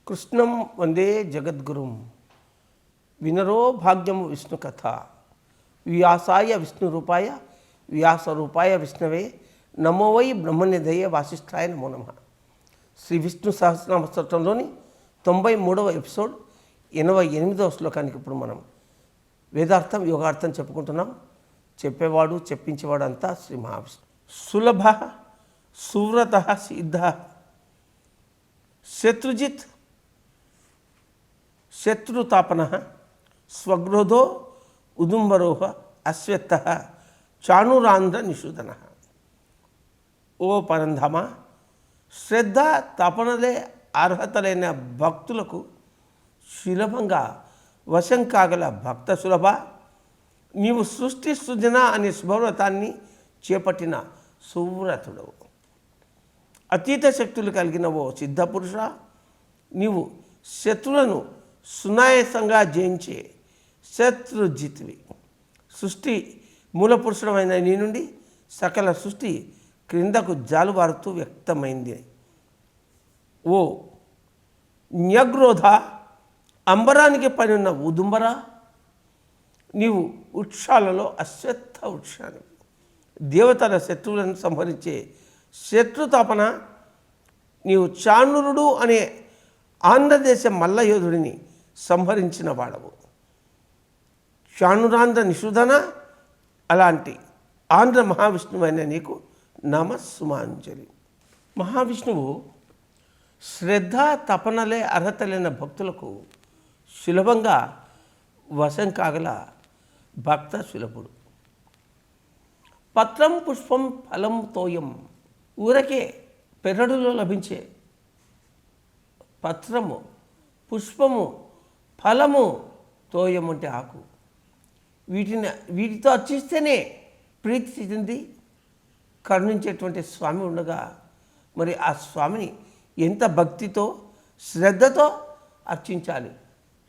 కృష్ణం వందే జగద్గురుం వినరో భాగ్యం విష్ణు కథ వ్యాసాయ విష్ణురూపాయ వ్యాసరూపాయ విష్ణవే నమో వై బ్రహ్మనిధయ వాసిష్ఠాయ నమో నమ. శ్రీ విష్ణు సహస్రనామ స్తోత్రంలోని 93వ ఎపిసోడ్ 88వ శ్లోకానికి ఇప్పుడు మనం వేదార్థం యోగార్థం చెప్పుకుంటున్నాం. చెప్పేవాడు చెప్పించేవాడు అంతా శ్రీ మహావిష్ణు. సులభ సువ్రత సిద్ధ శత్రుజిత్ శత్రుతాపన స్వగృహో ఉదుంబరోహ అశ్వత్థ చాణురాంధ్ర నిషూదన. ఓ పరంధామ, శ్రద్ధ తపనలే అర్హతలైన భక్తులకు సులభంగా వశం కాగల భక్త సులభ, నీవు సృష్టి సృజన అనే శుభవ్రతాన్ని చేపట్టిన సువ్రతుడవు. అతీత శక్తులు కలిగిన ఓ సిద్ధపురుష, నీవు శత్రులను సునాయాసంగా జయించే శత్రుజిత్వి. సృష్టి మూలపురుషుడమైన నీ నుండి సకల సృష్టి క్రిందకు జాలువారుతూ వ్యక్తమైంది. ఓ న్యగ్రోధ, అంబరానికి పైనున్న ఉదుంబర, నీవు వృక్షాలలో అశ్వత్థ వృక్షాన్ని. దేవతల శత్రువులను సంహరించే శత్రుతాపన, నీవు చాణురుడు అనే ఆంధ్రదేశ మల్లయోధుడిని సంహరించిన వాడవు. చాణురాంధ్ర నిషూదన, అలాంటి ఆంధ్ర మహావిష్ణువైన నీకు నమస్సుమాంజలి. మహావిష్ణువు శ్రద్ధ తపనలే అర్హతలైన భక్తులకు సులభంగా వశం కాగల భక్త సులభుడు. పత్రం పుష్పం ఫలం తోయం, ఊరకే పెరడులో లభించే పత్రము, పుష్పము, ఫలము, తోయం అంటే ఆకు, వీటితో అర్చిస్తేనే ప్రీతి చెంది కరుణించేటువంటి స్వామి ఉండగా, మరి ఆ స్వామిని ఎంత భక్తితో శ్రద్ధతో అర్చించాలి.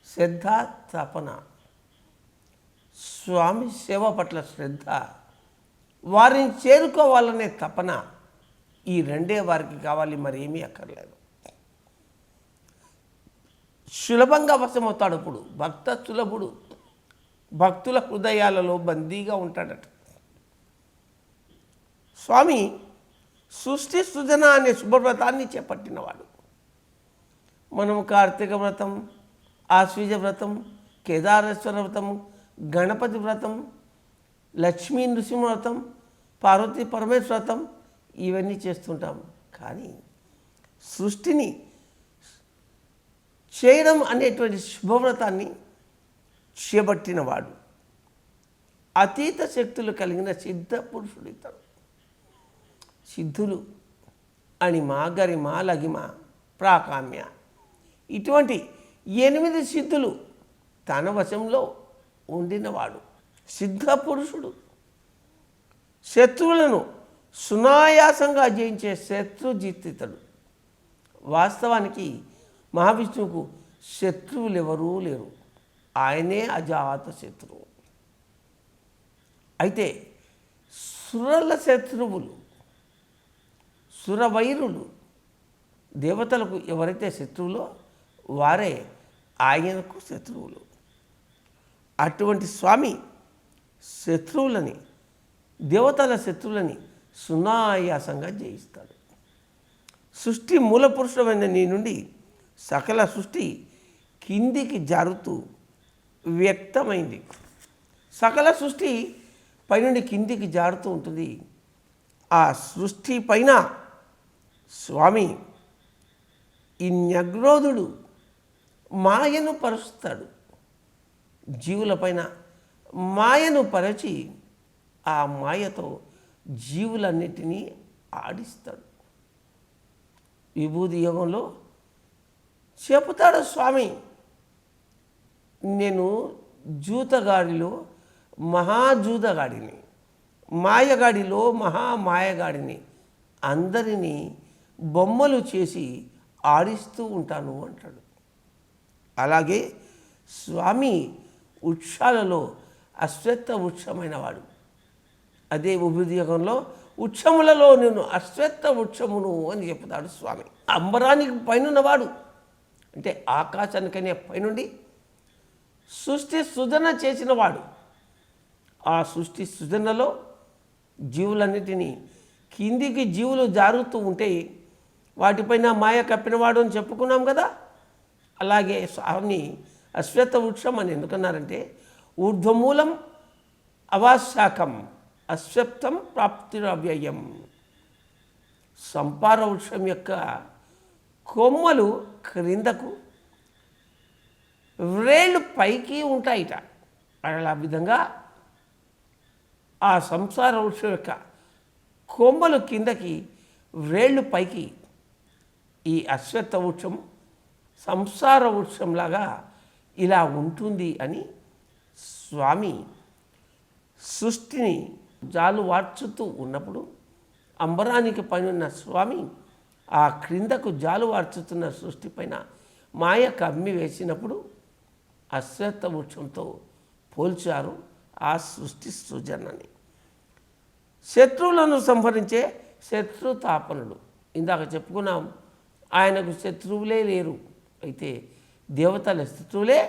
శ్రద్ధ తపన, స్వామి సేవ పట్ల శ్రద్ధ, వారిని చేరుకోవాలనే తపన, ఈ రెండే వారికి కావాలి, మరి ఏమీ అక్కర్లేదు. సులభంగా వశమవుతాడు. ఇప్పుడు భక్త సులభుడు భక్తుల హృదయాలలో బందీగా ఉంటాడట. స్వామి సృష్టి సృజన అనే శుభవ్రతాన్ని చేపట్టినవాడు. మనం కార్తీక వ్రతం, ఆశ్వీజ వ్రతం, కేదారేశ్వర వ్రతం, గణపతి వ్రతం, లక్ష్మీ నృసింహ వ్రతం, పార్వతీ పరమేశ్వర వ్రతం ఇవన్నీ చేస్తుంటాం. కానీ సృష్టిని చేయడం అనేటువంటి శుభవ్రతాన్ని చేపట్టినవాడు అతీత శక్తులు కలిగిన సిద్ధ పురుషుడు ఇతడు. సిద్ధులు అణిమ, గరిమ, లగిమ, ప్రాకామ్య ఇటువంటి 8 సిద్ధులు తన వశంలో ఉండినవాడు సిద్ధ పురుషుడు. శత్రువులను సునాయాసంగా జయించే శత్రుజిత్తితడు. వాస్తవానికి మహావిష్ణువుకు శత్రువులు ఎవరూ లేరు, ఆయనే అజాత శత్రువు. అయితే సురల శత్రువులు, సురవైరులు, దేవతలకు ఎవరైతే శత్రువులో వారే ఆయనకు శత్రువులు. అటువంటి స్వామి శత్రువులని, దేవతల శత్రువులని సునాయాసంగా జయిస్తాడు. సృష్టి మూలపురుషుడమైన నీ నుండి సకల సృష్టి కిందికి జారుతూ వ్యక్తమైంది. సకల సృష్టి పైనుండి కిందికి జారుతూ ఉంటుంది. ఆ సృష్టి పైన స్వామి ఈ న్యగ్రోధుడు మాయను పరుస్తాడు. జీవులపైన మాయను పరచి ఆ మాయతో జీవులన్నిటినీ ఆడిస్తాడు. విభూతి యోగంలో చెబుతాడు స్వామి, నేను జూతగాడిలో మహాజూతగాడిని, మాయగాడిలో మహామాయగాడిని, అందరినీ బొమ్మలు చేసి ఆడిస్తూ ఉంటాను అంటాడు. అలాగే స్వామి వృక్షాలలో అశ్వత్థ వృక్షమైన వాడు. అదే విభూతి యోగంలో వృక్షములలో నేను అశ్వత్థ వృక్షమును అని చెప్తాడు స్వామి. అంబరానికి పైనున్నవాడు, అంటే ఆకాశానికనే పైనుండి సృష్టి సృజన చేసిన వాడు. ఆ సృష్టి సృజనలో జీవులన్నిటినీ కిందికి జీవులు జారుతూ ఉంటే వాటిపైన మాయ కప్పినవాడు అని చెప్పుకున్నాం కదా. అలాగే స్వామి అశ్వత్థ వృక్షం అని ఎందుకన్నారంటే ఊర్ధ్వమూలం అవాశాఖం అశ్వత్థం ప్రాప్తిరవ్యయం. సంపార వృక్షం యొక్క కొమ్మలు క్రిందకు వ్రేళ్ళు పైకి ఉంటాయిట. అలా విధంగా ఆ సంసార వృక్షం యొక్క కొమ్మలు కిందకి వ్రేళ్ళు పైకి ఈ అశ్వత్థ వృక్షం సంసార వృక్షంలాగా ఇలా ఉంటుంది అని స్వామి సృష్టిని జాలు వార్చుతూ ఉన్నప్పుడు అంబరానికి పైనున్న స్వామి ఆ క్రిందకు జాలు వార్చుతున్న సృష్టి పైన మాయ కమ్మి వేసినప్పుడు అశ్వత్థ వృక్షంతో పోల్చారు ఆ సృష్టి సృజనని. శత్రువులను సంహరించే శత్రుతాపనుడు. ఇందాక చెప్పుకున్నాం, ఆయనకు శత్రువులే లేరు. అయితే దేవతల శత్రువులే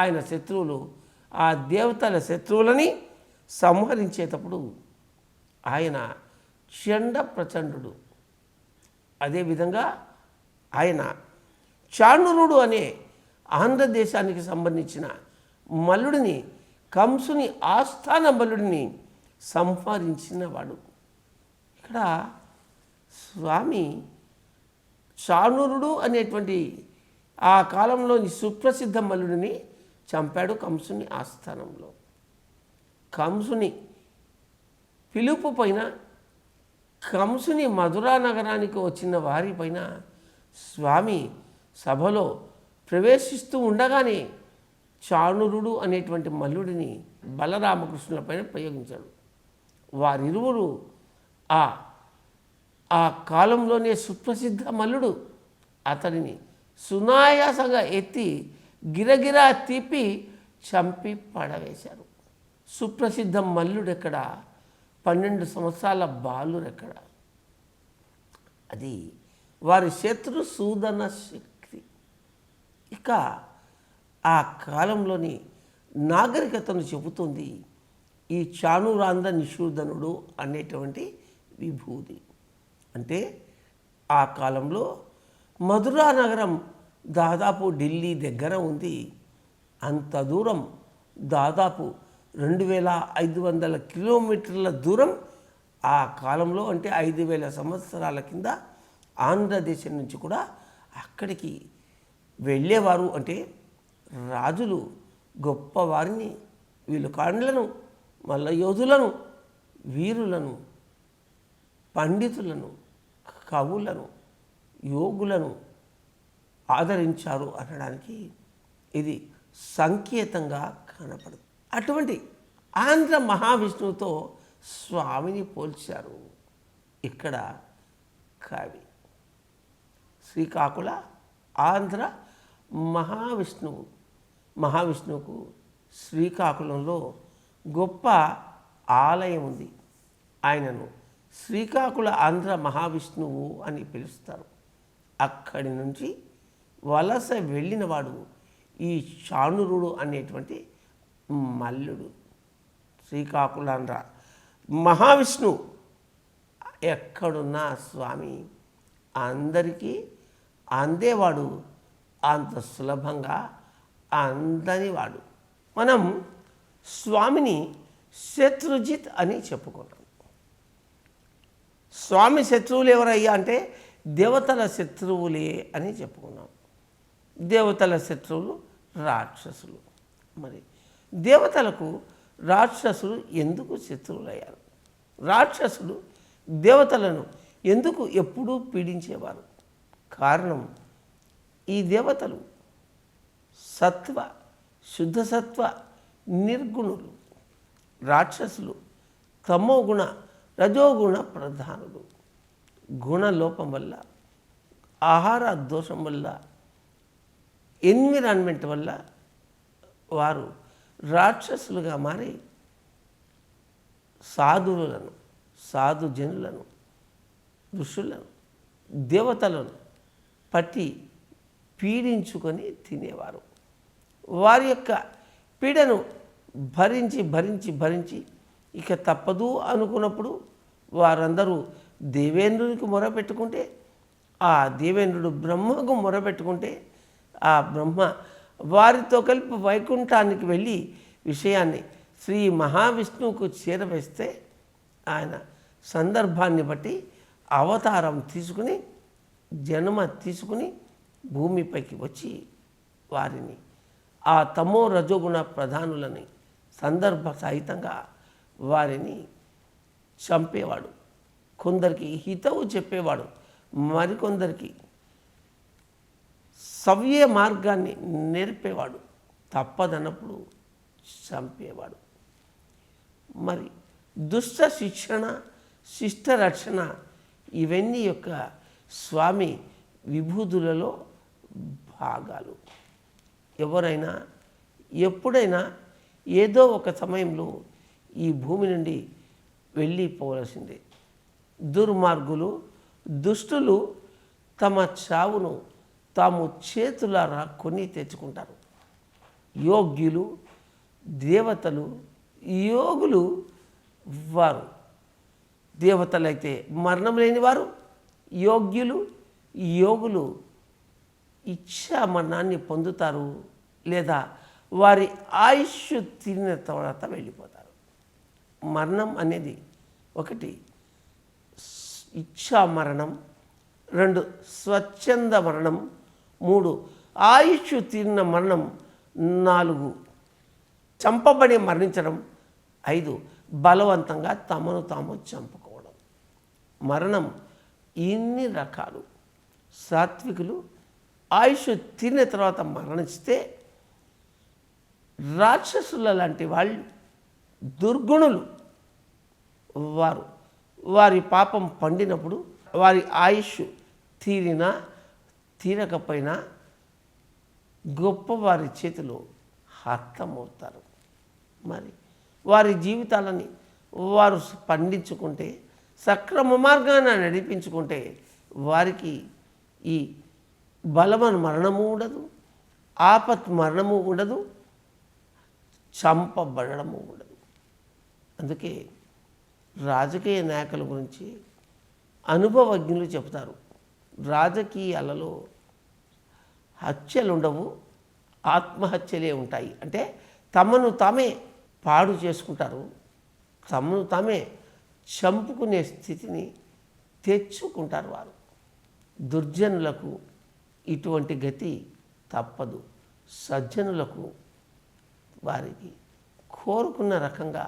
ఆయన శత్రువులు. ఆ దేవతల శత్రువులని సంహరించేటప్పుడు ఆయన చండ ప్రచండు. అదేవిధంగా ఆయన చాణురుడు అనే ఆంధ్రదేశానికి సంబంధించిన మల్లుడిని, కంసుని ఆస్థాన మల్లుడిని సంహరించిన వాడు. ఇక్కడ స్వామి చాణురుడు అనేటువంటి ఆ కాలంలోని సుప్రసిద్ధ మల్లుడిని చంపాడు కంసుని ఆస్థానంలో. కంసుని పిలుపు పైన, కంసుని మధురా నగరానికి వచ్చిన వారిపైన స్వామి సభలో ప్రవేశిస్తూ ఉండగానే చాణురుడు అనేటువంటి మల్లుడిని బలరామకృష్ణుల పైన ప్రయోగించాడు. వారిరువురు ఆ కాలంలోనే సుప్రసిద్ధ మల్లుడు అతడిని సునాయాసంగా ఎత్తి గిరగిరా తిప్పి చంపి పడవేశారు. సుప్రసిద్ధ మల్లుడెక్కడ, 12 సంవత్సరాల బాలురెక్కడ. అది వారి శత్రు సూదన శక్తి. ఇక ఆ కాలంలోని నాగరికతను చెబుతుంది ఈ చాణురాంధ్ర నిషూదనుడు అనేటువంటి విభూతి. అంటే ఆ కాలంలో మధురా నగరం దాదాపు ఢిల్లీ దగ్గర ఉంది. అంత దూరం, దాదాపు 2500 కిలోమీటర్ల దూరం ఆ కాలంలో, అంటే 5000 సంవత్సరాల కింద ఆంధ్రదేశం నుంచి కూడా అక్కడికి వెళ్ళేవారు. అంటే రాజులు గొప్పవారిని, వీళ్ళు కాండ్లను, మల్ల యోధులను, వీరులను, పండితులను, కవులను, యోగులను ఆదరించారు అనడానికి ఇది సంకేతంగా కనపడదు. అటువంటి ఆంధ్ర మహావిష్ణువుతో స్వామిని పోల్చారు. ఇక్కడ కవి శ్రీకాకుళ ఆంధ్ర మహావిష్ణువుకు శ్రీకాకుళంలో గొప్ప ఆలయం ఉంది. ఆయనను శ్రీకాకుళ ఆంధ్ర మహావిష్ణువు అని పిలుస్తారు. అక్కడి నుంచి వలస వెళ్ళినవాడు ఈ చాణురుడు అనేటువంటి మల్లుడు. శ్రీకాకుళాంధ్ర మహావిష్ణువు ఎక్కడున్నా స్వామి అందరికీ అందేవాడు, అంత సులభంగా అందనివాడు. మనం స్వామిని శత్రుజిత్ అని చెప్పుకున్నాం. స్వామి శత్రువులు ఎవరయ్యా అంటే దేవతల శత్రువులే అని చెప్పుకున్నాం. దేవతల శత్రువులు రాక్షసులు. మరి దేవతలకు రాక్షసులు ఎందుకు శత్రువులయ్యారు? రాక్షసులు దేవతలను ఎందుకు ఎప్పుడూ పీడించేవారు? కారణం, ఈ దేవతలు సత్వ, శుద్ధ సత్వ నిర్గుణులు. రాక్షసులు తమోగుణ, రజోగుణ ప్రధానులు. గుణలోపం వల్ల, ఆహార దోషం వల్ల, ఎన్విరాన్మెంట్ వల్ల వారు రాక్షసులుగా మారి సాధువులను, సాధుజనులను, ఋషులను, దేవతలను పట్టి పీడించుకొని తినేవారు. వారి యొక్క పీడను భరించి భరించి భరించి ఇక తప్పదు అనుకున్నప్పుడు వారందరూ దేవేంద్రునికి మొరపెట్టుకుంటే, ఆ దేవేంద్రుడు బ్రహ్మకు మొరపెట్టుకుంటే ఆ బ్రహ్మ వారితో కలిపి వైకుంఠానికి వెళ్ళి విషయాన్ని శ్రీ మహావిష్ణువుకు చేరవేస్తే ఆయన సందర్భాన్ని బట్టి అవతారం తీసుకుని జన్మ తీసుకుని భూమిపైకి వచ్చి వారిని ఆ తమో రజోగుణ ప్రధానులని సందర్భ సహితంగా వారిని చంపేవాడు. కొందరికి హితవు చెప్పేవాడు, మరికొందరికి సవ్య మార్గాన్ని నేర్పేవాడు, తప్పదన్నప్పుడు చంపేవాడు. మరి దుష్ట శిక్షణ, శిష్ట రక్షణ ఇవన్నీ యొక్క స్వామి విభూతులలో భాగాలు. ఎవరైనా ఎప్పుడైనా ఏదో ఒక సమయంలో ఈ భూమి నుండి వెళ్ళిపోవలసిందే. దుర్మార్గులు, దుష్టులు తమ చావును తాము చేతులారా కొని తెచ్చుకుంటారు. యోగ్యులు, దేవతలు, యోగులు వారు. దేవతలైతే మరణం లేనివారు, యోగులు ఇచ్చా మరణాన్ని పొందుతారు, లేదా వారి ఆయుష్ తీరిన తర్వాత వెళ్ళిపోతారు. మరణం అనేది ఒకటి ఇచ్చా మరణం, 2 స్వచ్ఛంద మరణం, 3 ఆయుష్ తీరిన మరణం, 4 చంపబడి మరణించడం, 5 బలవంతంగా తమను తాము చంపుకోవడం. మరణం ఇన్ని రకాలు. సాత్వికులు ఆయుష్ తీరిన తర్వాత మరణిస్తే, రాక్షసుల లాంటి వాళ్ళు, దుర్గుణులు వారి పాపం పండినప్పుడు వారి ఆయుష్ తీరినా తీరకపోయినా గొప్పవారి చేతిలో హతమవుతారు. మరి వారి జీవితాలని వారు పండించుకుంటే, సక్రమ మార్గాన్ని నడిపించుకుంటే వారికి ఈ బలమైన మరణము ఉండదు, ఆపత్ మరణము ఉండదు, చంపబడము ఉండదు. అందుకే రాజకీయ నాయకుల గురించి అనుభవజ్ఞులు చెప్తారు, రాజకీయాలలో హత్యలు ఉండవు, ఆత్మహత్యలే ఉంటాయి. అంటే తమను తామే పాడు చేసుకుంటారు, తమను తామే చంపుకునే స్థితిని తెచ్చుకుంటారు వారు. దుర్జనులకు ఇటువంటి గతి తప్పదు. సజ్జనులకు వారికి కోరుకున్న రకంగా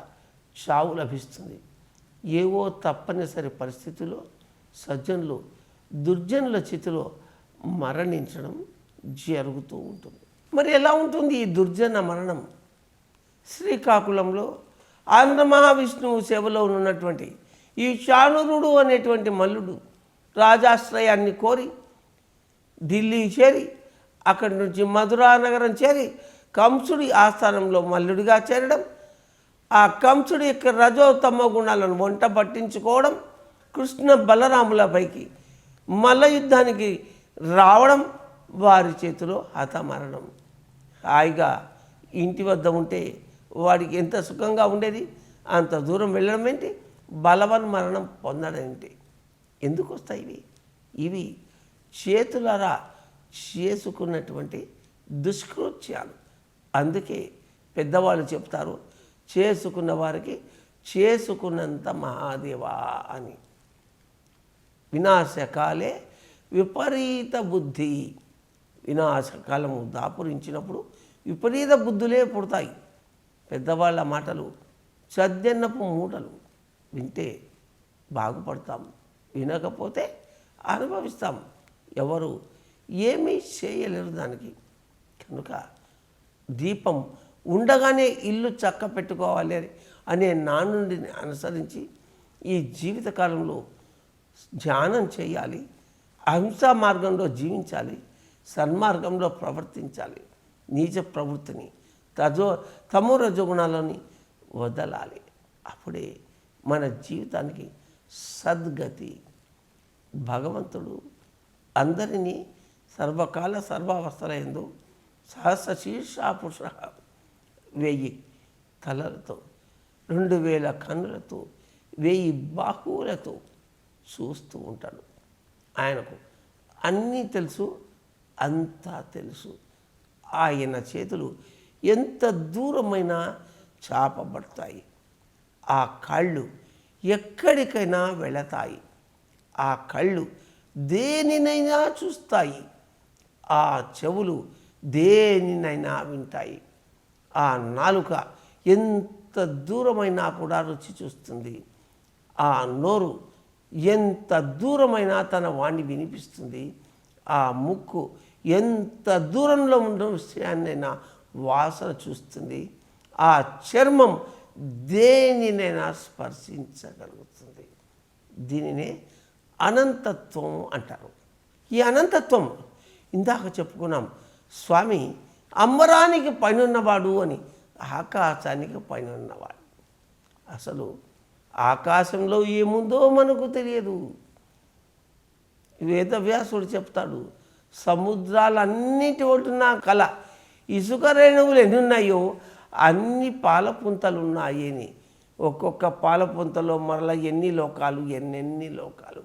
చావు లభిస్తుంది. ఏవో తప్పనిసరి పరిస్థితుల్లో సజ్జనులు దుర్జనుల చేతిలో మరణించడం జరుగుతూ ఉంటుంది. మరి ఎలా ఉంటుంది ఈ దుర్జన మరణం? శ్రీకాకుళంలో ఆంధ్ర మహావిష్ణువు సేవలో ఉన్నటువంటి ఈ శానురుడు అనేటువంటి మల్లుడు రాజాశ్రయాన్ని కోరి ఢిల్లీ చేరి, అక్కడి నుంచి మధురా నగరం చేరి కంసుడి ఆస్థానంలో మల్లుడిగా చేరడం, ఆ కంసుడి యొక్క రజోతమ గుణాలను వంట పట్టించుకోవడం, కృష్ణ బలరాములపైకి మల్ల యుద్ధానికి రావడం, వారి చేతిలో హతమరణం. హాయిగా ఇంటి వద్ద ఉంటే వాడికి ఎంత సుఖంగా ఉండేది, అంత దూరం వెళ్ళడం ఏంటి, బలవన్ మరణం పొందడం ఏంటి? ఎందుకు వస్తాయి ఇవి? చేతులారా చేసుకున్నటువంటి దుష్కృత్యాలు. అందుకే పెద్దవాళ్ళు చెప్తారు, చేసుకున్న వారికి చేసుకున్నంత మహాదేవా అని. వినాశకాలే విపరీత బుద్ధి. వినాశకాలము దాపురించినప్పుడు విపరీత బుద్ధులే పుడతాయి. పెద్దవాళ్ళ మాటలు చద్దెన్నపు మూటలు. వింటే బాగుపడతాం, వినకపోతే అనుభవిస్తాం. ఎవరు ఏమీ చేయలేరు దానికి. కనుక దీపం ఉండగానే ఇల్లు చక్క పెట్టుకోవాలి అనే నానుడిని అనుసరించి ఈ జీవితకాలంలో ధ్యానం చేయాలి, అహింసా మార్గంలో జీవించాలి, సన్మార్గంలో ప్రవర్తించాలి. నీచ ప్రవృత్తిని తమో రజోగుణాలని వదలాలి. అప్పుడే మన జీవితానికి సద్గతి. భగవంతుడు అందరినీ సర్వకాల సర్వావస్థలందు సహస్ర శీర్ష పురుష 1000 తలలతో 2000 కన్నులతో 1000 బాహువులతో చూస్తూ ఉంటాడు. ఆయనకు అన్నీ తెలుసు, అంతా తెలుసు. ఆయన చేతులు ఎంత దూరమైనా చాపబడతాయి. ఆ కాళ్ళు ఎక్కడికైనా వెళతాయి. ఆ కళ్ళు దేనినైనా చూస్తాయి. ఆ చెవులు దేనినైనా వింటాయి. ఆ నాలుక ఎంత దూరమైనా కూడా రుచి చూస్తుంది. ఆ నోరు ఎంత దూరమైనా తన వాణ్ణి వినిపిస్తుంది. ఆ ముక్కు ఎంత దూరంలో ఉన్న విషయాన్నైనా వాసన చూస్తుంది. ఆ చర్మం దేనినైనా స్పర్శించగలుగుతుంది. దీనినే అనంతత్వం అంటారు. ఈ అనంతత్వం ఇందాక చెప్పుకున్నాం. స్వామి అంబరానికి పైనున్నవాడు అని, ఆకాశానికి పైనున్నవాడు. అసలు ఆకాశంలో ఏముందో మనకు తెలియదు. వేదవ్యాసుడు చెప్తాడు, సముద్రాలన్నిటి ఒడ్డున కల ఇసుక రేణువులు ఎన్ని ఉన్నాయో అన్ని పాలపుంతలు ఉన్నాయని. ఒక్కొక్క పాలపుంతలో మరల ఎన్ని లోకాలు, ఎన్నెన్ని లోకాలు.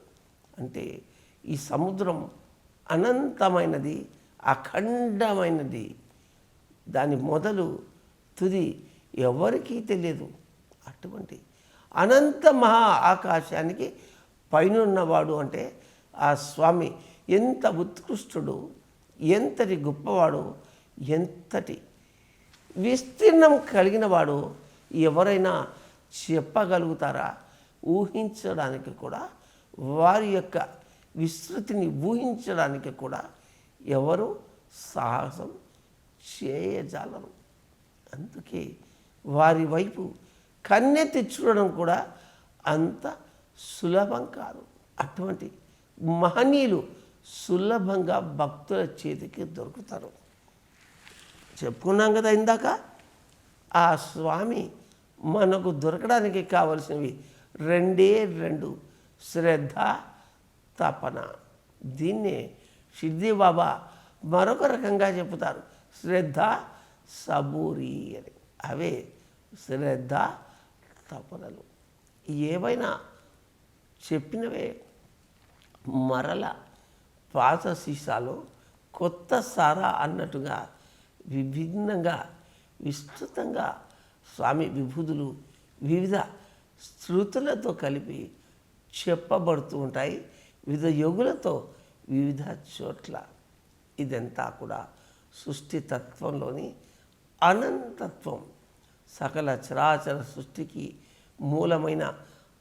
అంటే ఈ సముద్రం అనంతమైనది, అఖండమైనది. దాని మొదలు తుది ఎవరికీ తెలియదు. అటువంటి అనంత మహా ఆకాశానికి పైనున్నవాడు అంటే ఆ స్వామి ఎంత ఉత్కృష్టుడు, ఎంతటి గొప్పవాడు, ఎంతటి విస్తీర్ణం కలిగిన వాడు ఎవరైనా చెప్పగలుగుతారా? ఊహించడానికి కూడా, వారి యొక్క విస్తృతిని ఊహించడానికి కూడా ఎవరు సాహసం చేయజాలరు. అందుకే వారి వైపు కన్నెత్తి చూడడం కూడా అంత సులభం కాదు. అటువంటి మహనీయులు సులభంగా భక్తుల చేతికి దొరుకుతారు. చెప్పుకున్నాం కదా ఇందాక, ఆ స్వామి మనకు దొరకడానికి కావలసినవి 2 శ్రద్ధ, తపన. దీన్నే షిర్డీ బాబా మరొక రకంగా చెప్తారు, శ్రద్ధ, సబూరి అని. అవే శ్రద్ధ, తపనలు. ఏవైనా చెప్పినవే మరల పాత సీసాలో కొత్త సారా అన్నట్టుగా విభిన్నంగా, విస్తృతంగా స్వామి విభూతులు వివిధ శృతులతో కలిపి చెప్పబడుతూ ఉంటాయి. వివిధ యోగులతో వివిధ చోట్ల. ఇదంతా కూడా సృష్టి తత్వంలోని అనంతత్వం. సకల చరాచర సృష్టికి మూలమైన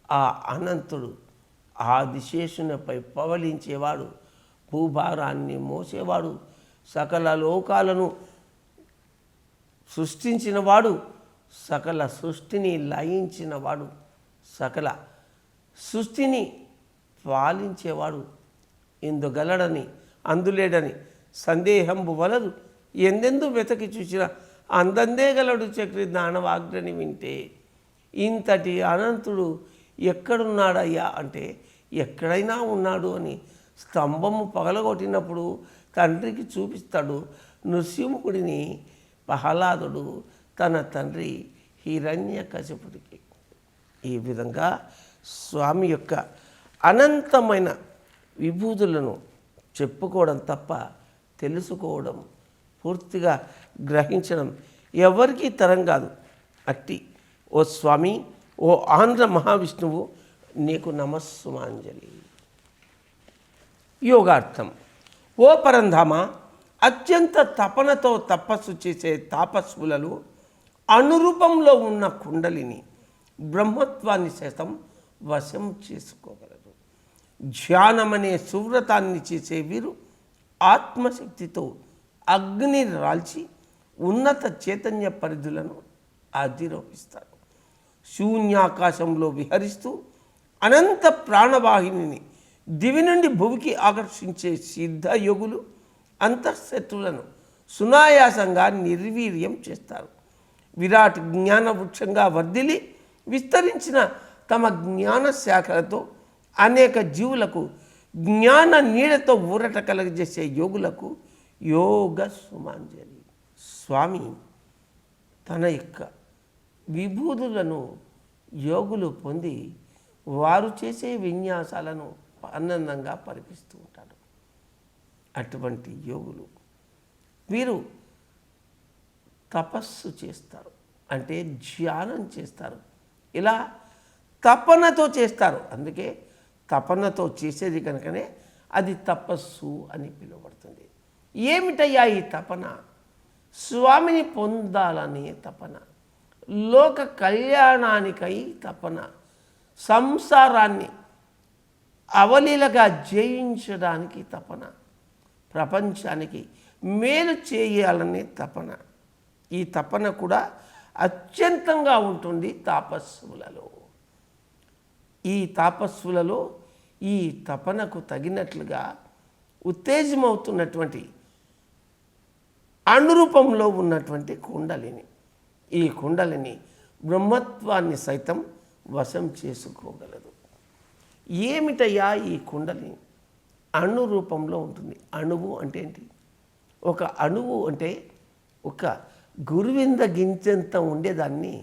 ఆ అనంతుడు ఆదిశేషునిపై పవలించేవాడు, భూభారాన్ని మోసేవాడు, సకల లోకాలను సృష్టించినవాడు, సకల సృష్టిని లయించినవాడు, సకల సృష్టిని పాలించేవాడు. ఇందుగలడని అందులేడని సందేహంబు వలదు, ఎందెందు వెతకి చూసిన అందందే గలడు చక్రి జ్ఞానవాగ్రని వింటే. ఇంతటి అనంతుడు ఎక్కడున్నాడయ్యా అంటే ఎక్కడైనా ఉన్నాడు అని స్తంభము పగలగొట్టినప్పుడు తండ్రికి చూపిస్తాడు. నృసింహుడిని ప్రహ్లాదుడు తన తండ్రి హిరణ్యకశిపుడికి. ఈ విధంగా స్వామి యొక్క అనంతమైన విభూతులను చెప్పుకోవడం తప్ప తెలుసుకోవడం, పూర్తిగా గ్రహించడం ఎవరికీ తరం కాదు. అట్టి ఓ స్వామి, ఓ ఆంధ్ర మహావిష్ణువు, నీకు నమస్సుమాంజలి. యోగార్థం. ఓ పరంధామ, అత్యంత తపనతో తపస్సు చేసే తాపస్సులలో అనురూపంలో ఉన్న కుండలిని బ్రహ్మత్వాన్ని సైతం వశం చేసుకోగలరు. ధ్యానమనే సువ్రతాన్ని చేసే వీరు ఆత్మశక్తితో అగ్ని రాల్చి ఉన్నత చైతన్య పరిధులను అధిరోహిస్తారు. శూన్యాకాశంలో విహరిస్తూ అనంత ప్రాణవాహిని దివి నుండి భువికి ఆకర్షించే సిద్ధయోగులు అంతఃశత్రులను సునాయాసంగా నిర్వీర్యం చేస్తారు. విరాట్ జ్ఞాన వృక్షంగా వర్ధిల్లి విస్తరించిన తమ జ్ఞాన శాఖలతో అనేక జీవులకు జ్ఞాన నీడతో ఊరట కలగజేసే యోగులకు యోగ సుమాంజలి. స్వామి తన యొక్క విభూతులను యోగులు పొంది వారు చేసే విన్యాసాలను ఆనందంగా పరిపిస్తూ ఉంటాడు. అటువంటి యోగులు వీరు తపస్సు చేస్తారు, అంటే ధ్యానం చేస్తారు. ఇలా తపనతో చేస్తారు. అందుకే తపనతో చేసేది కనుకనే అది తపస్సు అని పిలువబడుతుంది. ఏమిటయ్యా ఈ తపన? స్వామిని పొందాలనే తపన, లోక కళ్యాణానికై తపన, సంసారాన్ని అవలీలగా జయించడానికి తపన, ప్రపంచానికి మేలు చేయాలనే తపన. ఈ తపన కూడా అత్యంతంగా ఉంటుంది తాపస్సులలో. ఈ తాపస్సులలో ఈ తపనకు తగినట్లుగా ఉత్తేజమవుతున్నటువంటి అనురూపంలో ఉన్నటువంటి కుండలిని, ఈ కుండలిని బ్రహ్మత్వాన్ని సైతం వశం చేసుకోగలదు. ఏమిటయ్యా ఈ కుండలిని? అణురూపంలో ఉంటుంది. అణువు అంటే ఏంటి? ఒక అణువు అంటే ఒక గురువింద గింజంత ఉండేదాన్ని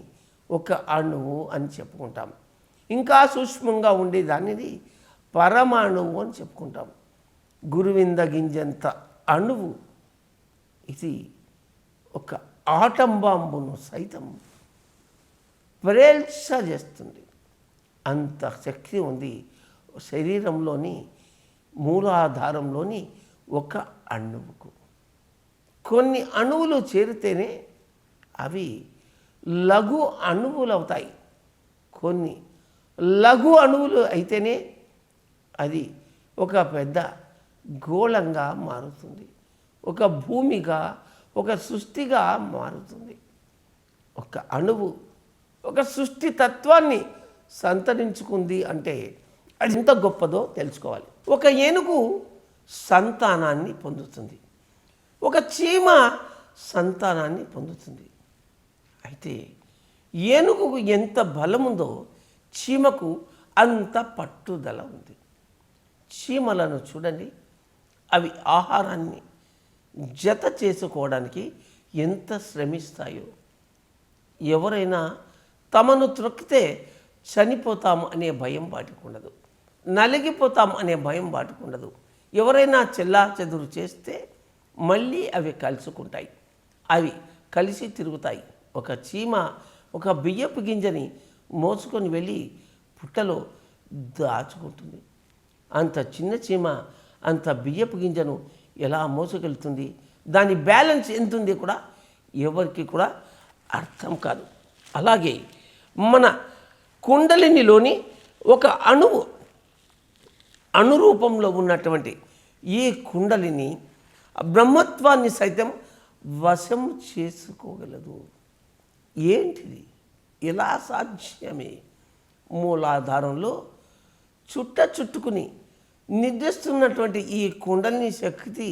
ఒక అణువు అని చెప్పుకుంటాం. ఇంకా సూక్ష్మంగా ఉండేదాన్ని పరమాణువు అని చెప్పుకుంటాం. గురువింద గింజంత అణువు ఇది ఒక ఆటం బాంబును సైతం చేస్తుంది. అంత శక్తి ఉంది శరీరంలోని మూలాధారంలోని ఒక అణువుకు. కొన్ని అణువులు చేరితేనే అవి లఘు అణువులు అవుతాయి. కొన్ని లఘు అణువులు అయితేనే అది ఒక పెద్ద గోళంగా మారుతుంది, ఒక భూమిగా, ఒక సృష్టిగా మారుతుంది. ఒక అణువు ఒక సృష్టి తత్వాన్ని సంతరించుకుంది అంటే అది ఎంత గొప్పదో తెలుసుకోవాలి. ఒక ఏనుగు సంతానాన్ని పొందుతుంది, ఒక చీమ సంతానాన్ని పొందుతుంది. అయితే ఏనుగుకు ఎంత బలముందో చీమకు అంత పట్టుదల ఉంది. చీమలను చూడండి, అవి ఆహారాన్ని జత చేసుకోవడానికి ఎంత శ్రమిస్తాయో. ఎవరైనా తమను త్రొక్కితే చనిపోతాం అనే భయం వాటికి ఉండదు, నలిగిపోతాం అనే భయం వాటికి ఉండదు. ఎవరైనా చెల్లా చెదురు చేస్తే మళ్ళీ అవి కలుసుకుంటాయి, అవి కలిసి తిరుగుతాయి. ఒక చీమ ఒక బియ్యపు గింజని మోసుకొని వెళ్ళి పుట్టలో దాచుకుంటుంది. అంత చిన్న చీమ అంత బియ్యపు గింజను ఎలా మోసుకెళ్తుంది, దాని బ్యాలెన్స్ ఎంత ఉంది కూడా ఎవరికి కూడా అర్థం కాదు. అలాగే మన కుండలినిలోని ఒక అణురూపంలో ఉన్నటువంటి ఈ కుండలిని బ్రహ్మత్వాన్ని సైతం వశం చేసుకోగలదు. ఏంటిది? ఇలా సాధ్యమే. మూలాధారంలో చుట్టుకుని నిద్రిస్తున్నటువంటి ఈ కుండలిని శక్తి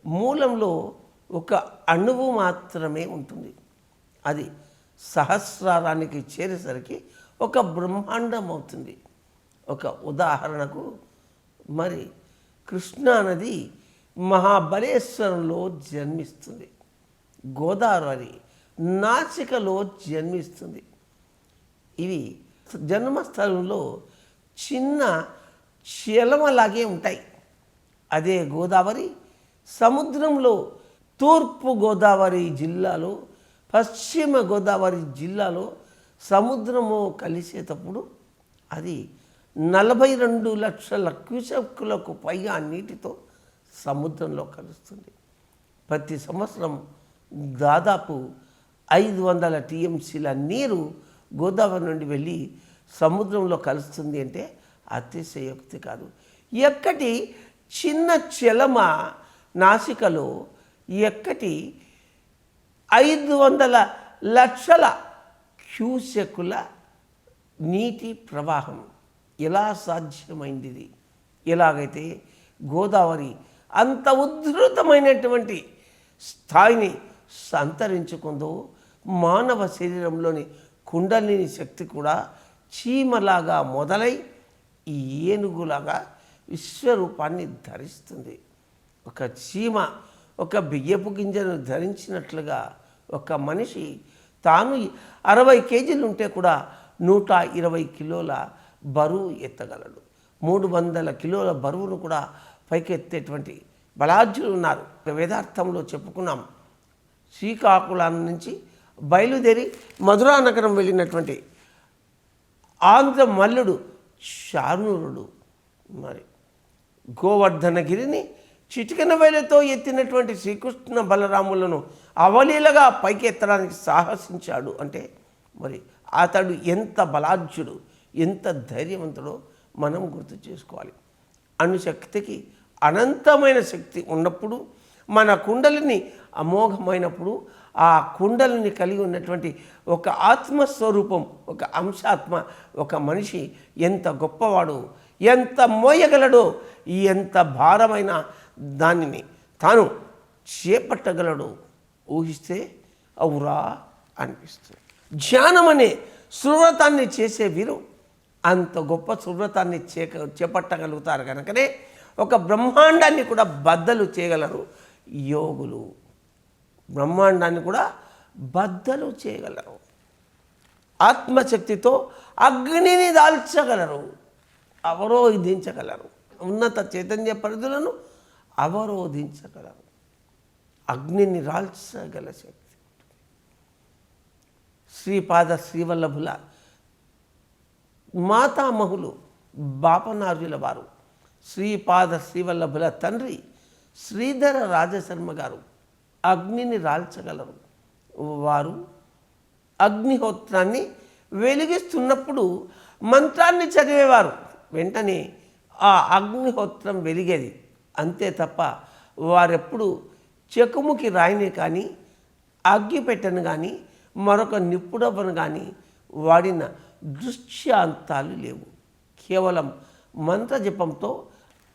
మూలంలో ఒక అణువు మాత్రమే ఉంటుంది. అది సహస్రారానికి చేరేసరికి ఒక బ్రహ్మాండం అవుతుంది. ఒక ఉదాహరణకు మరి కృష్ణా నది మహాబలేశ్వరంలో జన్మిస్తుంది, గోదావరి నాసికలో జన్మిస్తుంది. ఇవి జన్మస్థలంలో చిన్న చలమలాగే ఉంటాయి. అదే గోదావరి సముద్రంలో తూర్పు గోదావరి జిల్లాలో, పశ్చిమ గోదావరి జిల్లాలో సముద్రము కలిసేటప్పుడు అది 42 లక్షల క్యూసెక్కులకు పైగా నీటితో సముద్రంలో కలుస్తుంది. ప్రతి సంవత్సరం దాదాపు 500 టీఎంసీల నీరు గోదావరి నుండి వెళ్ళి సముద్రంలో కలుస్తుంది అంటే అతిశయోక్తి కాదు. ఎక్కటి చిన్న చలమ నాసికలో ఎక్కటి 500 లక్షల క్యూసెక్కుల నీటి ప్రవాహం ఎలా సాధ్యమైంది? ఇది ఎలాగైతే గోదావరి అంత ఉద్ధృతమైనటువంటి స్థాయిని సంతరించుకుందో, మానవ శరీరంలోని కుండలిని శక్తి కూడా చీమలాగా మొదలై ఈ ఏనుగులాగా విశ్వరూపాన్ని ధరిస్తుంది. ఒక చీమ ఒక బియ్యపు గింజను ధరించినట్లుగా ఒక మనిషి తాను 60 కేజీలు ఉంటే కూడా 120 కిలోల బరువు ఎత్తగలడు. 300 కిలోల బరువును కూడా పైకెత్తేటువంటి బలాఢ్యులు ఉన్నారు. వేదార్థంలో చెప్పుకున్నాం. శ్రీకాకుళం నుంచి బయలుదేరి మధురా నగరం వెళ్ళినటువంటి ఆంధ్ర మల్లుడు శార్నూరుడు మరి గోవర్ధనగిరిని చిటికెన వేలతో ఎత్తినటువంటి శ్రీకృష్ణ బలరాములను అవలీలగా పైకి ఎత్తడానికి సాహసించాడు. అంటే మరి అతడు ఎంత బలాఢ్యుడు, ఎంత ధైర్యవంతుడో మనం గుర్తు చేసుకోవాలి. అణుశక్తికి అనంతమైన శక్తి ఉన్నప్పుడు, మన కుండలిని అమోఘమైనప్పుడు, ఆ కుండలిని కలిగి ఉన్నటువంటి ఒక ఆత్మస్వరూపం, ఒక అంశాత్మ, ఒక మనిషి ఎంత గొప్పవాడు, ఎంత మోయగలడో, ఎంత భారమైన దానిని తాను చేపట్టగలడు ఊహిస్తే అవురా అనిపిస్తుంది. ధ్యానం అనే సువ్రతాన్ని చేసే వీరు అంత గొప్ప సువ్రతాన్ని చేపట్టగలుగుతారు. కనుకనే ఒక బ్రహ్మాండాన్ని కూడా బద్దలు చేయగలరు యోగులు. బ్రహ్మాండాన్ని కూడా బద్దలు చేయగలరు. ఆత్మశక్తితో అగ్నిని దాల్చగలరు, అవరోధించగలరు. ఉన్నత చైతన్య పరిధులను అవరోధించగలరు. అగ్నిని రాల్చగల శక్తి. శ్రీపాద శ్రీవల్లభుల మాతామహులు బాపనార్యుల వారు, శ్రీపాద శ్రీవల్లభుల తండ్రి శ్రీధర రాజశర్మ గారు అగ్నిని రాల్చగలరు. వారు అగ్నిహోత్రాన్ని వెలిగిస్తున్నప్పుడు మంత్రాన్ని చదివేవారు. వెంటనే ఆ అగ్నిహోత్రం వెలిగేది. అంతే తప్ప వారెప్పుడు చెకుముకి రాయిని కానీ, అగ్గిపెట్టెను కానీ, మరొక నిప్పుడబ్బను కానీ వాడిన దృశ్యాంతాలు లేవు. కేవలం మంత్రజపంతో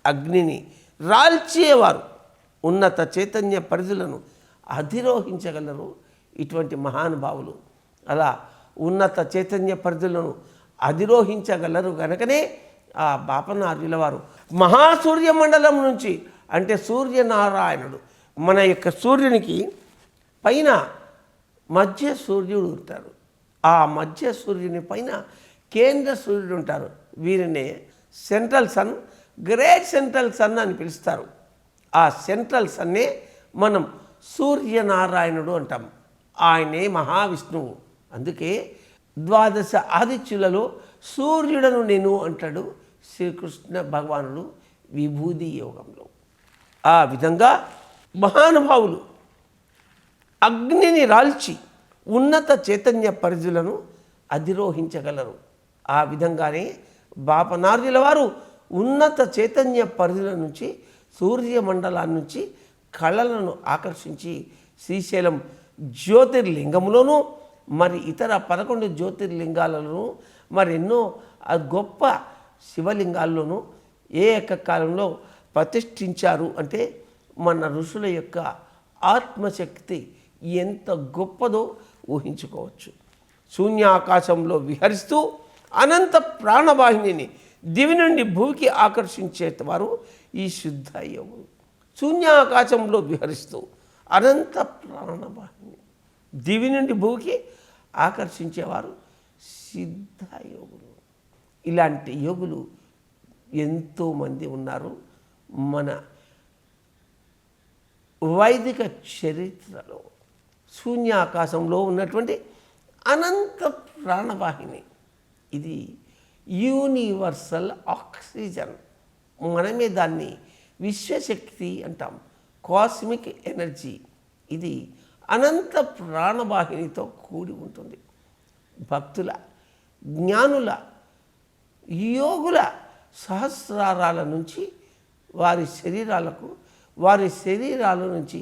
అగ్నిని రాల్చేవారు. ఉన్నత చైతన్య పరిధులను అధిరోహించగలరు ఇటువంటి మహానుభావులు. అలా ఉన్నత చైతన్య పరిధులను అధిరోహించగలరు కనుకనే ఆ బాపనార్యుల వారు మహాసూర్యమండలం నుంచి, అంటే సూర్యనారాయణుడు, మన యొక్క సూర్యునికి పైన మధ్య సూర్యుడు ఉంటారు. ఆ మధ్య సూర్యుని పైన కేంద్ర సూర్యుడు ఉంటారు. వీరినే central sun, great central sun అని పిలుస్తారు. ఆ సెంట్రల్ సన్నే మనం సూర్యనారాయణుడు అంటాం. ఆయనే మహావిష్ణువు. అందుకే 12 ఆదిత్యులలో సూర్యుడను నేను అంటాడు శ్రీకృష్ణ భగవానుడు విభూది యోగంలో. ఆ విధంగా మహానుభావులు అగ్నిని రాల్చి ఉన్నత చైతన్య పరిధులను అధిరోహించగలరు. ఆ విధంగానే బాపనార్యుల వారు ఉన్నత చైతన్య పరిధుల నుంచి, సూర్యమండలాన్ని నుంచి కళలను ఆకర్షించి శ్రీశైలం జ్యోతిర్లింగములోనూ, మరి ఇతర 11 జ్యోతిర్లింగాలలోనూ, మరెన్నో గొప్ప శివలింగాల్లోనూ ఏకకాలంలో ప్రతిష్ఠించారు. అంటే మన ఋషుల యొక్క ఆత్మశక్తి ఎంత గొప్పదో ఊహించుకోవచ్చు. శూన్యాకాశంలో విహరిస్తూ అనంత ప్రాణవాహినిని దివి నుండి భూమికి ఆకర్షించేవారు ఈ శుద్ధ యోగులు. శూన్యాకాశంలో విహరిస్తూ అనంత ప్రాణవాహిని దివి నుండి భూమికి ఆకర్షించేవారు సిద్ధ యోగులు. ఇలాంటి యోగులు ఎంతోమంది ఉన్నారు మన వైదిక చరిత్రలో. శూన్యాకాశంలో ఉన్నటువంటి అనంత ప్రాణవాహిని ఇది యూనివర్సల్ ఆక్సిజన్. మనమే దాన్ని విశ్వశక్తి అంటాం, కాస్మిక్ ఎనర్జీ. ఇది అనంత ప్రాణవాహినితో కూడి ఉంటుంది. భక్తుల, జ్ఞానుల, యోగుల సహస్రారాల నుంచి వారి శరీరాలకు, వారి శరీరాల నుంచి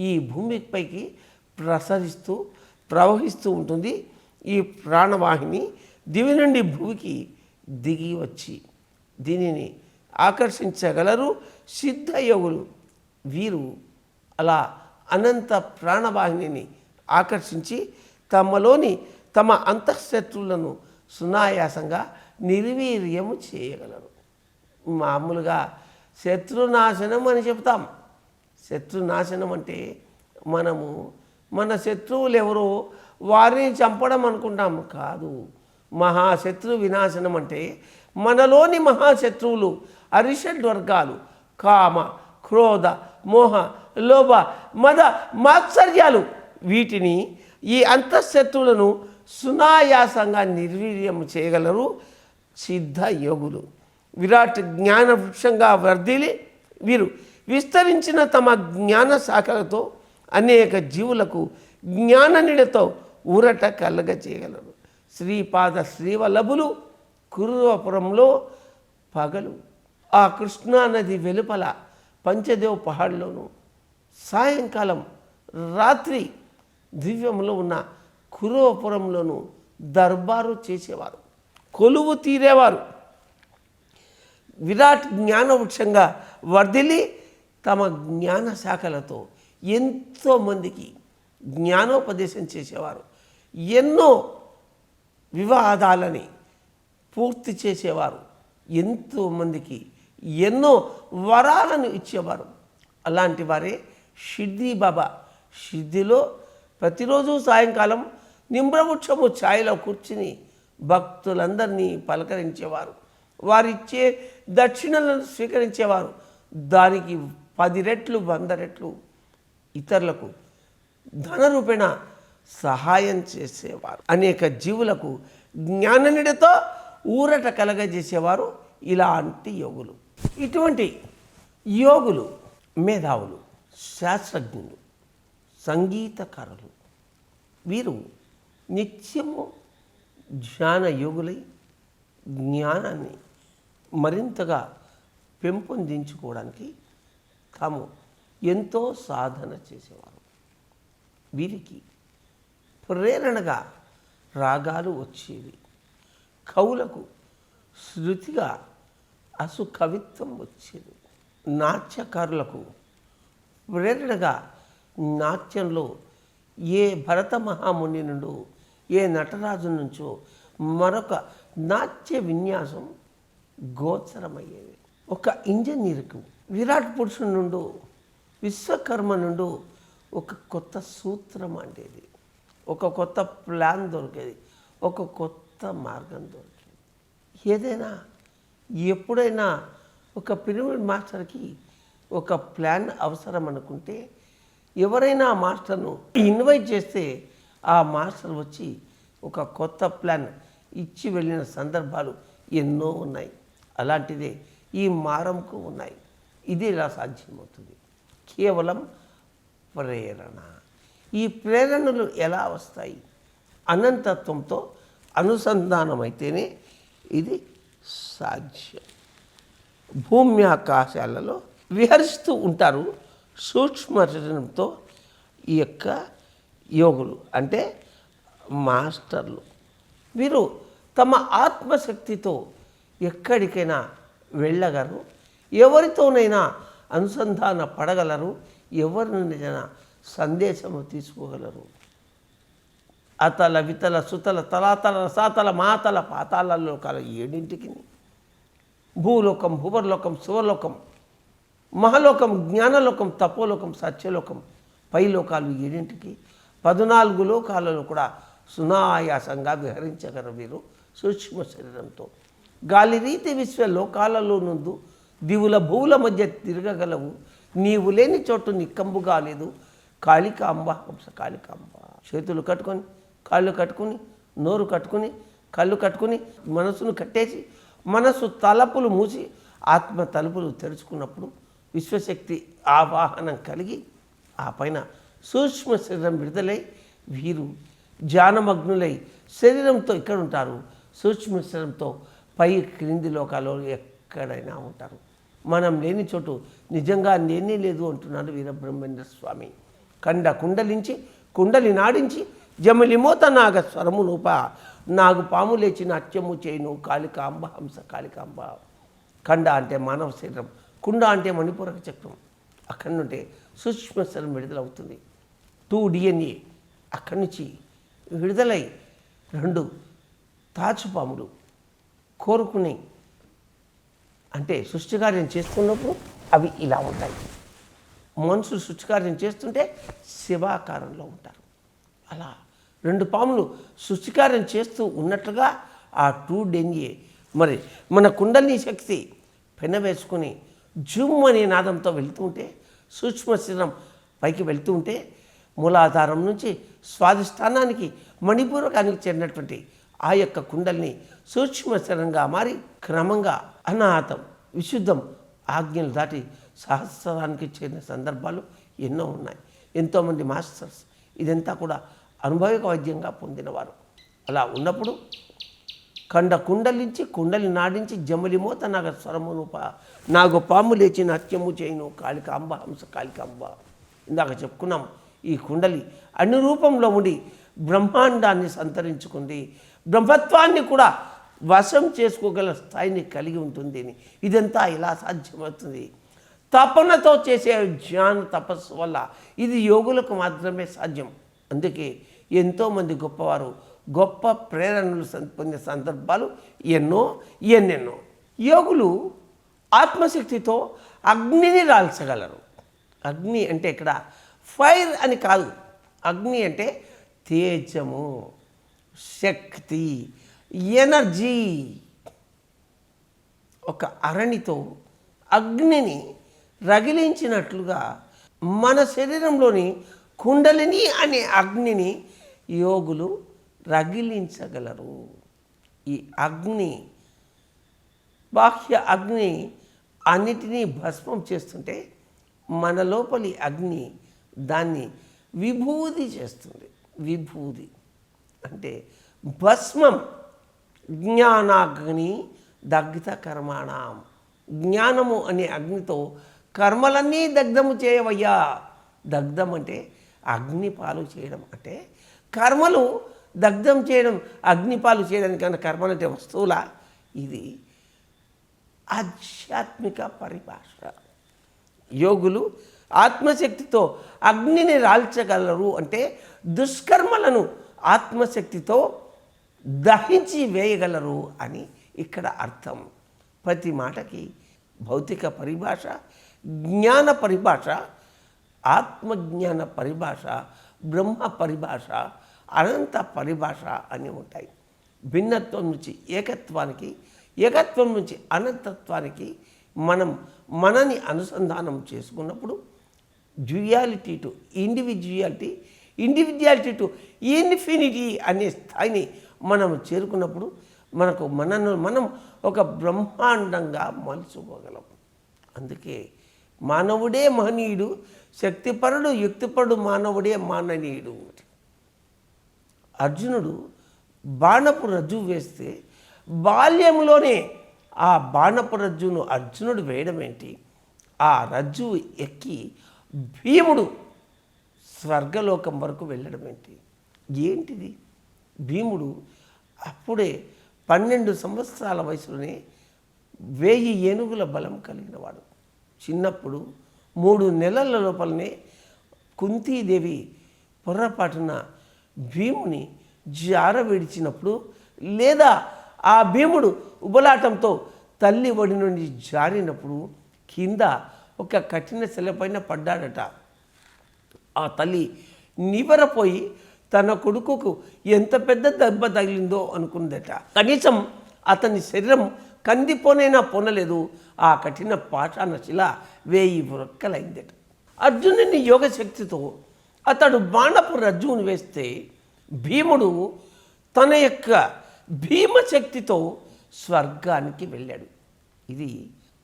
ఈ భూమిపైకి ప్రవహిస్తూ ఉంటుంది ఈ ప్రాణవాహిని. దివి నుండి భూమికి దిగి వచ్చి దీనిని ఆకర్షించగలరు సిద్ధయోగులు. వీరు అలా అనంత ప్రాణవాహినిని ఆకర్షించి తమలోని తమ అంతఃశత్రువులను సునాయాసంగా నిర్వీర్యము చేయగలరు. మామూలుగా శత్రునాశనం అని చెప్తాం. శత్రునాశనం అంటే మన శత్రువులు ఎవరో వారిని చంపడం అనుకుంటాం. కాదు. మహాశత్రు వినాశనం అంటే మనలోని మహాశత్రువులు అరిషడ్ వర్గాలు కామ, క్రోధ, మోహ, లోభ, మద, మాత్సర్యాలు వీటిని ఈ అంతఃశత్రువులను సునాయాసంగా నిర్వీర్యం చేయగలరు సిద్ధ యోగులు. విరాట్ జ్ఞాన వృక్షంగా వర్ధిల్లి వీరు విస్తరించిన తమ జ్ఞాన శాఖలతో అనేక జీవులకు జ్ఞాన నీడతో ఊరట కలగ చేయగలరు. శ్రీపాద శ్రీవల్లభులు కురువపురంలో పగలు, ఆ కృష్ణానది వెలుపల పంచదేవ్ పహాడ్లోను, సాయంకాలం రాత్రి దివ్యంలో ఉన్న కురువపురంలోను దర్బారు చేసేవారు, కొలువు తీరేవారు. విరాట్ జ్ఞానవృక్షంగా వర్ధిల్లి తమ జ్ఞాన శాఖలతో ఎంతోమందికి జ్ఞానోపదేశం చేసేవారు. ఎన్నో వివాదాలని పూర్తి చేసేవారు. ఎంతోమందికి ఎన్నో వరాలను ఇచ్చేవారు. అలాంటి వారే షిర్డీ బాబా. షిర్డీలో ప్రతిరోజు సాయంకాలం నిమ్రవృక్షము ఛాయలో కూర్చుని భక్తులందరినీ పలకరించేవారు. వారిచ్చే దక్షిణలను స్వీకరించేవారు. దానికి 10 రెట్లు 100 రెట్లు ఇతరులకు ధనరూపేణ సహాయం చేసేవారు. అనేక జీవులకు జ్ఞాననిడితో ఊరట కలగజేసేవారు ఇలాంటి యోగులు. ఇటువంటి యోగులు మేధావులు, శాస్త్రజ్ఞులు, సంగీతకారులు. వీరు నిత్యము ధ్యాన యోగులై జ్ఞానాన్ని మరింతగా పెంపొందించుకోవడానికి తాము ఎంతో సాధన చేసేవారు. వీరికి ప్రేరణగా రాగాలు వచ్చేవి. కవులకు శృతిగా అసు కవిత్వం వచ్చేది. నాట్యకారులకు ప్రేరణగా నాట్యంలో ఏ భరత మహాముని నుండో, ఏ నటరాజు నుంచో మరొక నాట్య విన్యాసం గోచరమయ్యేది. ఒక ఇంజనీర్కు విరాట్ పురుషుని నుండి, విశ్వకర్మ నుండి ఒక కొత్త సూత్రం అంటేది, ఒక కొత్త ప్లాన్ దొరికేది, ఒక కొత్త మార్గం దొరికేది. ఏదైనా ఎప్పుడైనా ఒక పిరమిడ్ మాస్టర్కి ఒక ప్లాన్ అవసరం అనుకుంటే ఎవరైనా మాస్టర్ను ఇన్వైట్ చేస్తే ఆ మాస్టర్ వచ్చి ఒక కొత్త ప్లాన్ ఇచ్చి వెళ్ళిన సందర్భాలు ఎన్నో ఉన్నాయి. అలాంటిదే ఈ మారంకు ఉన్నాయి. ఇది ఇలా సాధ్యమవుతుంది కేవలం ప్రేరణ. ఈ ప్రేరణలు ఎలా వస్తాయి? అనంతత్వంతో అనుసంధానమైతేనే ఇది సాధ్యం. భూమి ఆకాశాలలో విహరిస్తూ ఉంటారు సూక్ష్మ శరీరంతో ఈ యొక్క యోగులు, అంటే మాస్టర్లు. వీరు తమ ఆత్మశక్తితో ఎక్కడికైనా వెళ్ళగలరు, ఎవరితోనైనా అనుసంధాన పడగలరు, ఎవరినైనా సందేశము తీసుకోగలరు. అతల వితల సుతల తలాతల రసాతల మాతల పాతాల లోకాల 7 భూలోకం, భూవర్లోకం, శివలోకం, మహలోకం, జ్ఞానలోకం, తపోలోకం, సత్యలోకం, పైలోకాలు 7 14 లోకాలలో కూడా సునాయాసంగా విహరించగలరు వీరు సూక్ష్మ శరీరంతో. గాలి రీతి విశ్వ లోకాలలో నుండు దివుల భూవుల మధ్య తిరగగలవు, నీవు లేని చోటు నిక్కంబు కాలేదు. కాళికాంబ, హంస కాళికాంబ. చేతులు కట్టుకొని, కాళ్ళు కట్టుకుని, నోరు కట్టుకుని, కళ్ళు కట్టుకుని, మనసును కట్టేసి, మనసు తలుపులు మూసి ఆత్మ తలుపులు తెరుచుకున్నప్పుడు విశ్వశక్తి ఆవాహనం కలిగి ఆ పైన సూక్ష్మ శరీరం విడుదలై వీరు ధ్యానమగ్నులై శరీరంతో ఇక్కడ ఉంటారు, సూక్ష్మ శరీరంతో పై క్రింది లోకాల్లో ఎక్కడైనా ఉంటారు. మనం లేని చోటు నిజంగా నేనే లేదు అంటున్నాడు వీరబ్రహ్మేంద్ర స్వామి. కండ కుండలించి కుండలి నాడించి జమలిమోత నాగ స్వరము నూప, నాగు పాము లేచి నాట్యము చేయును కాళికాంబ, హంస కాళికాంబ. కండ అంటే మానవ శరీరం, కుండ అంటే మణిపూరక చక్రం. అక్కడి నుండి సూక్ష్మ శరీరం విడుదలవుతుంది. 2 DNA అక్కడి నుంచి విడుదలై 2 తాచుపాములు కోరుకుని అంటే సృష్టికార్యం చేస్తున్నప్పుడు అవి ఇలా ఉంటాయి. మనుషులు సృష్టికార్యం చేస్తుంటే శివాకారంలో ఉంటారు. అలా 2 పాములు సృష్టికార్యం చేస్తూ ఉన్నట్లుగా ఆ 2 డెంగే మరి మన కుండలిని శక్తి పెనవేసుకొని జుమ్ అనే నాదంతో వెళ్తుంటే సూక్ష్మ శరీరం పైకి వెళ్తూ ఉంటే మూలాధారం నుంచి స్వాధిష్టానానికి మణిపూరకానికి చేరినటువంటి ఆ యొక్క కుండలిని సూక్ష్మ శరీరంగా మారి క్రమంగా అనాహతం విశుద్ధం ఆజ్ఞలు దాటి సహస్రానికి చేరిన సందర్భాలు ఎన్నో ఉన్నాయి. ఎంతోమంది మాస్టర్స్ ఇదంతా కూడా అనుభవిక వైద్యంగా పొందినవారు. అలా ఉన్నప్పుడు కండ కుండలించి కుండలి నాడించి జమలి మోత నాగ స్వరమునుప నాగు పాము లేచి నాట్యము చేయను కాళికాంబ హంస కాళికాంబ. ఇందాక చెప్పుకున్నాం ఈ కుండలి అన్ని రూపంలో ఉండి బ్రహ్మాండాన్ని సంతరించుకుంది, బ్రహ్మత్వాన్ని కూడా వశం చేసుకోగల స్థాయిని కలిగి ఉంటుంది. ఇదంతా ఇలా సాధ్యమవుతుంది తపనతో చేసే జ్ఞాన తపస్సు వల్ల. ఇది యోగులకు మాత్రమే సాధ్యం. అందుకే ఎంతోమంది గొప్పవారు గొప్ప ప్రేరణలు పొందే సందర్భాలు ఎన్నెన్నో. యోగులు ఆత్మశక్తితో అగ్నిని రాల్చగలరు. అగ్ని అంటే ఇక్కడ ఫైర్ అని కాదు, అగ్ని అంటే తేజము, శక్తి, ఎనర్జీ. ఒక అరణితో అగ్నిని రగిలించినట్లుగా మన శరీరంలోని కుండలిని అనే అగ్నిని యోగులు రగిలించగలరు. ఈ అగ్ని బాహ్య అగ్ని అన్నిటినీ భస్మం చేస్తుంటే మన లోపలి అగ్ని దాన్ని విభూది చేస్తుంది. విభూది అంటే భస్మం. జ్ఞానాగ్ని దగ్ధ కర్మాణం. జ్ఞానము అనే అగ్నితో కర్మలన్నీ దగ్ధము చేయవయ్యా. దగ్ధం అంటే అగ్నిపాలు చేయడం, అంటే కర్మలు దగ్ధం చేయడం, అగ్నిపాలు చేయడానికన్నా కర్మలు అంటే వస్తువుల. ఇది ఆధ్యాత్మిక పరిభాష. యోగులు ఆత్మశక్తితో అగ్నిని రాల్చగలరు అంటే దుష్కర్మలను ఆత్మశక్తితో దహించి వేయగలరు అని ఇక్కడ అర్థం. ప్రతి మాటకి భౌతిక పరిభాష, జ్ఞాన పరిభాష, ఆత్మజ్ఞాన పరిభాష, బ్రహ్మ పరిభాష, అనంత పరిభాష అని ఉంటాయి. భిన్నత్వం నుంచి ఏకత్వానికి, ఏకత్వం నుంచి అనంతత్వానికి మనం మనని అనుసంధానం చేసుకున్నప్పుడు duality to individuality, individuality to infinity అనే స్థాయిని మనం చేరుకున్నప్పుడు మనకు మనం ఒక బ్రహ్మాండంగా మలుచుకోగలం. అందుకే మానవుడే మహనీయుడు, శక్తిపరుడు యుక్తిపరుడు, మానవుడే మాననీయుడు. అర్జునుడు బాణపు రజ్జు వేస్తే బాల్యంలోనే ఆ బాణపు రజ్జును అర్జునుడు వేయడం ఏంటి, ఆ రజ్జు ఎక్కి భీముడు స్వర్గలోకం వరకు వెళ్ళడం ఏంటిది? భీముడు అప్పుడే 12 సంవత్సరాల వయసులోనే 1000 ఏనుగుల బలం కలిగిన వాడు. చిన్నప్పుడు 3 నెలల లోపలనే కుంతీదేవి పొర్రపాటున భీముని జార విడిచినప్పుడు, లేదా ఆ భీముడు ఉబలాటంతో తల్లి ఒడి నుండి జారినప్పుడు కింద ఒక కఠిన శిలపైన పడ్డాడట. ఆ తల్లి నివరపోయి తన కొడుకుకు ఎంత పెద్ద దెబ్బ తగిలిందో అనుకుందట. కనీసం అతని శరీరం కందిపోనైనా పొనలేదు. ఆ కఠిన పాషాణ శిల 1000 వృక్కలైందట. అర్జునుని యోగశక్తితో అతడు బాణపు రజ్జువును వేస్తే భీముడు తన యొక్క భీమశక్తితో స్వర్గానికి వెళ్ళాడు. ఇది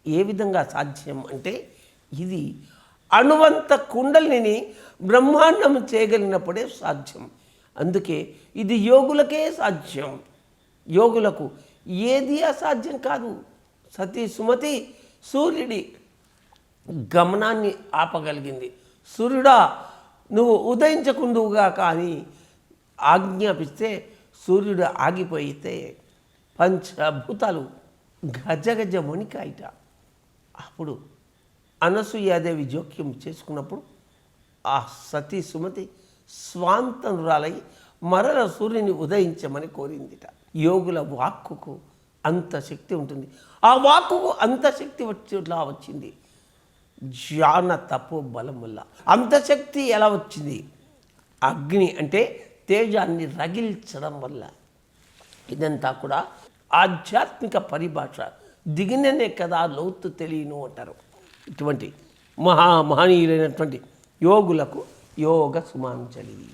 ఏ విధంగా సాధ్యం అంటే, ఇది అణువంత కుండలిని బ్రహ్మాండం చేయగలిగినప్పుడే సాధ్యం. అందుకే ఇది యోగులకే సాధ్యం. యోగులకు ఏది అసాధ్యం కాదు. సతీ సుమతి సూర్యుడి గమనాన్ని ఆపగలిగింది. సూర్యుడా నువ్వు ఉదయించకుండుగా కానీ ఆజ్ఞాపిస్తే సూర్యుడు ఆగిపోయితే పంచభూతాలు గజగజ వణికాయిట. అప్పుడు అనసూయాదేవి జోక్యం చేసుకున్నప్పుడు ఆ సతీ సుమతి స్వాంతనురాలై మరల సూర్యుని ఉదయించమని కోరిందిట. యోగుల వాక్కుకు అంత శక్తి ఉంటుంది. ఆ వాక్కుకు అంత శక్తి వచ్చేలా వచ్చింది. జ్ఞాన తపో బలం వల్ల అంత శక్తి ఎలా వచ్చింది? అగ్ని అంటే తేజాన్ని రగిల్చడం వల్ల. ఇదంతా కూడా ఆధ్యాత్మిక పరిభాష. దిగిననే కదా లోతు తెలియను అంటారు. ఇటువంటి మహనీయులైనటువంటి యోగులకు యోగ సుమాంజలి.